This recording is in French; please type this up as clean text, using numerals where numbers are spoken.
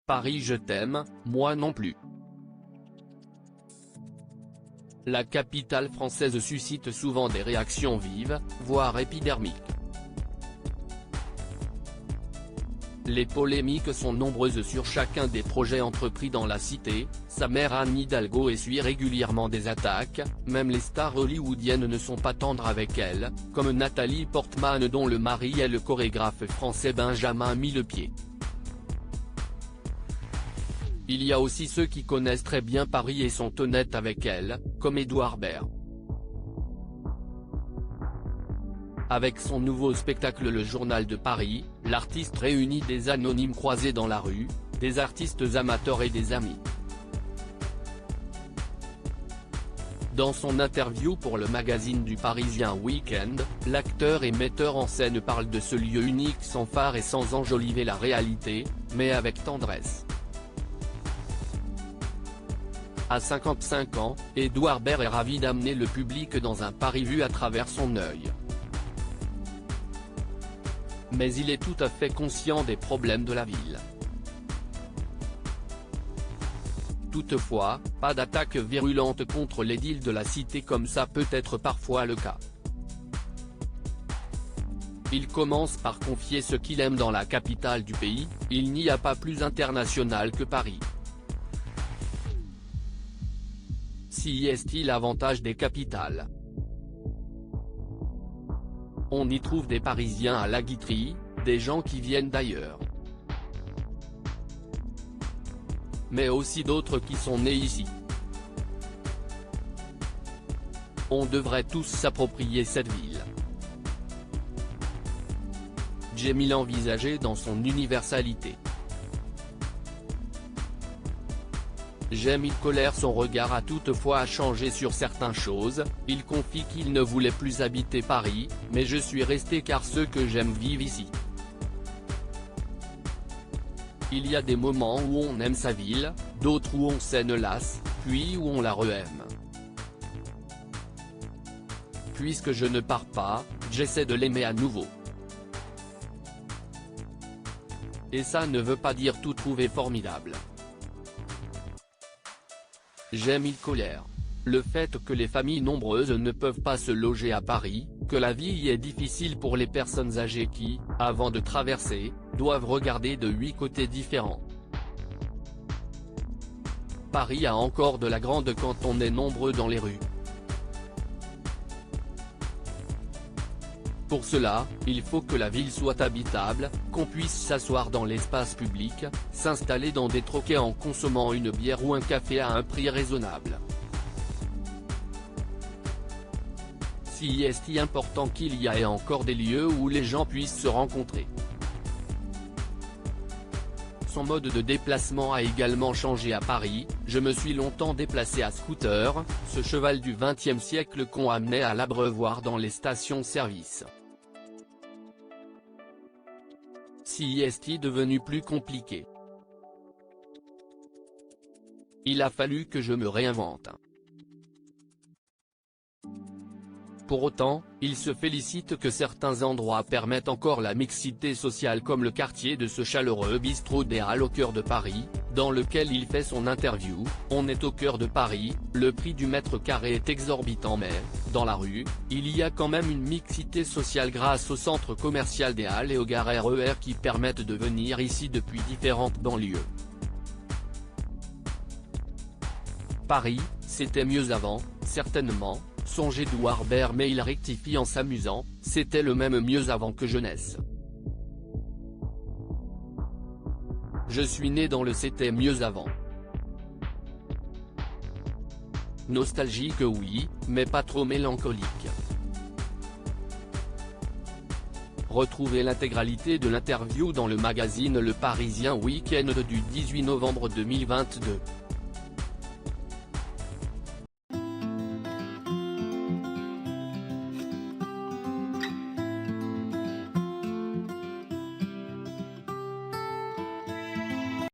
Paris je t'aime, moi non plus. La capitale française suscite souvent des réactions vives, voire épidermiques. Les polémiques sont nombreuses sur chacun des projets entrepris dans la cité. Sa mère Anne Hidalgo essuie régulièrement des attaques, même les stars hollywoodiennes ne sont pas tendres avec elle, comme Nathalie Portman dont le mari est le chorégraphe français Benjamin Millepied. Il y a aussi ceux qui connaissent très bien Paris et sont honnêtes avec elle, comme Édouard Baird. Avec son nouveau spectacle Le Journal de Paris, l'artiste réunit des anonymes croisés dans la rue, des artistes amateurs et des amis. Dans son interview pour le magazine du Parisien Week-end, l'acteur et metteur en scène parle de ce lieu unique sans phare et sans enjoliver la réalité, mais avec tendresse. À 55 ans, Édouard Baird est ravi d'amener le public dans un Paris vu à travers son œil. Mais il est tout à fait conscient des problèmes de la ville. Toutefois, pas d'attaque virulente contre l'édile de la cité comme ça peut être parfois le cas. Il commence par confier ce qu'il aime dans la capitale du pays: il n'y a pas plus international que Paris. Si est-il l'avantage des capitales? On y trouve des Parisiens à la Guitry, des gens qui viennent d'ailleurs. Mais aussi d'autres qui sont nés ici. On devrait tous s'approprier cette ville. J'aime l'envisager dans son universalité. Jamil Colère son regard a toutefois changé sur certaines choses. Il confie qu'il ne voulait plus habiter Paris, mais je suis resté car ceux que j'aime vivent ici. Il y a des moments où on aime sa ville, d'autres où on s'en lasse, puis où on la re-aime. Puisque je ne pars pas, j'essaie de l'aimer à nouveau. Et ça ne veut pas dire tout trouver formidable. Jamil Colère. Le fait que les familles nombreuses ne peuvent pas se loger à Paris, que la vie y est difficile pour les personnes âgées qui, avant de traverser, doivent regarder de 8 côtés différents. Paris a encore de la grande quand on est nombreux dans les rues. Pour cela, il faut que la ville soit habitable, qu'on puisse s'asseoir dans l'espace public, s'installer dans des troquets en consommant une bière ou un café à un prix raisonnable. Si est important qu'il y ait encore des lieux où les gens puissent se rencontrer. Son mode de déplacement a également changé à Paris. Je me suis longtemps déplacé à scooter, ce cheval du XXe siècle qu'on amenait à l'abreuvoir dans les stations-service. Si est devenu plus compliqué. Il a fallu que je me réinvente. Pour autant, il se félicite que certains endroits permettent encore la mixité sociale comme le quartier de ce chaleureux bistrot des Halles au cœur de Paris, dans lequel il fait son interview. On est au cœur de Paris, le prix du mètre carré est exorbitant mais, dans la rue, il y a quand même une mixité sociale grâce au centre commercial des Halles et aux gares RER qui permettent de venir ici depuis différentes banlieues. Paris, c'était mieux avant, certainement, songe Édouard Baird mais il rectifie en s'amusant, c'était le même mieux avant que jeunesse. Je suis né dans le c'était mieux avant. Nostalgique oui, mais pas trop mélancolique. Retrouvez l'intégralité de l'interview dans le magazine Le Parisien Week-end du 18 novembre 2022.